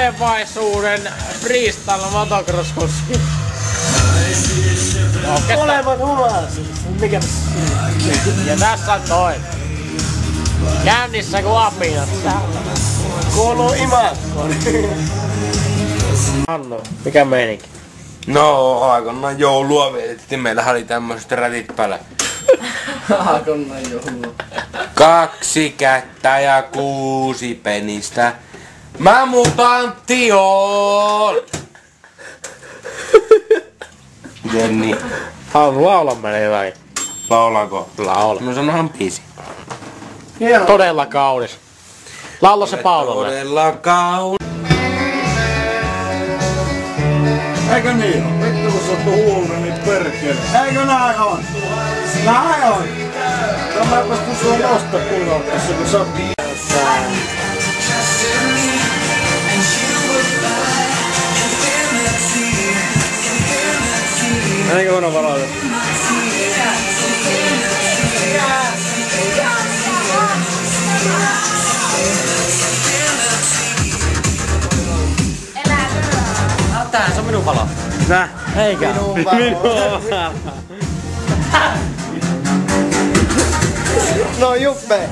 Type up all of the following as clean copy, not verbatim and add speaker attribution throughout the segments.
Speaker 1: tulevaisuuden freestyle motocross-kuski.
Speaker 2: Olevan humas. Mikä?
Speaker 1: Ja tässä on toi. Käynnissä kuin apinat.
Speaker 2: Kuuluu imakkoon.
Speaker 1: Hannu, mikä meininki?
Speaker 3: No, aikanaan joulua vietettiin. Meillähän oli tämmöiset rätit päällä.
Speaker 2: Aikanaan joulua.
Speaker 3: 2 kättä ja 6 penistä. Mä mutantti oon! Jenni.
Speaker 1: Haluan laulaa meille vai?
Speaker 3: Laulaako?
Speaker 1: Laula.
Speaker 3: Mä sanohan biisi.
Speaker 1: Todella kaunis. Laula se Paulalle.
Speaker 3: Todella kaunis.
Speaker 2: Eikö niin on? Vittu kun sä oot huulunut niin perkele. Eikö näin on? Näin on! No mä pystyn sua nostaa kunnolla tässä kun sä oot Menikö huono valaita?
Speaker 1: Tää se on minun valo.
Speaker 2: Nää.
Speaker 1: Eikä.
Speaker 2: Minun No Juppe.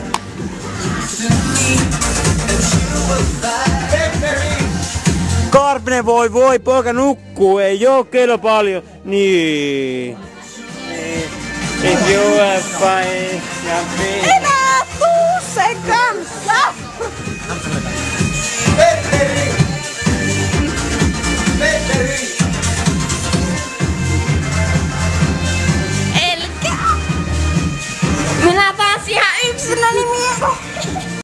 Speaker 4: Karpinen voi, poika nukkuu, ei oo kello paljon. Niin. If you have fine,